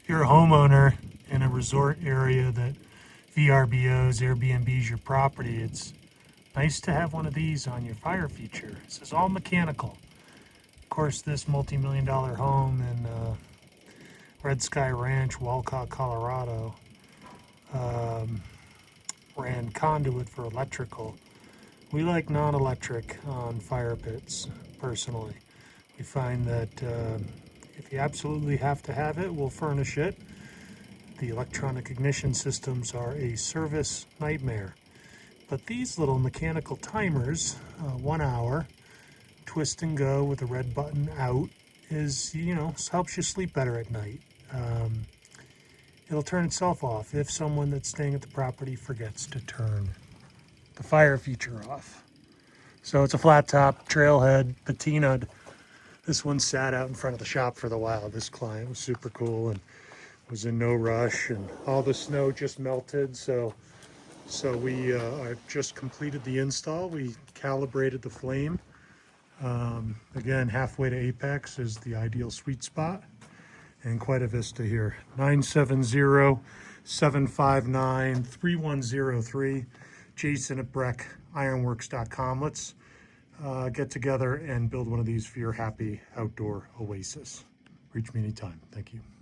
If you're a homeowner in a resort area that VRBOs, Airbnbs your property, it's nice to have one of these on your fire feature. This is all mechanical. Of course, this multi-million-dollar home in Red Sky Ranch, Walcott, Colorado, ran conduit for electrical. We like non-electric on fire pits, personally. We find that if you absolutely have to have it, we'll furnish it. The electronic ignition systems are a service nightmare. But these little mechanical timers, 1 hour, twist and go with the red button out, is, helps you sleep better at night. It'll turn itself off if someone that's staying at the property forgets to turn the fire feature off. So it's a flat top, trailhead, patinaed. This one sat out in front of the shop for the while. This client was super cool and was in no rush, and all the snow just melted. So we just completed the install. We calibrated the flame. Again, halfway to apex is the ideal sweet spot. And quite a vista here. 970-759-3103. Jason at Breck, Ironworks.com. Let's get together and build one of these for your happy outdoor oasis. Reach me anytime. Thank you.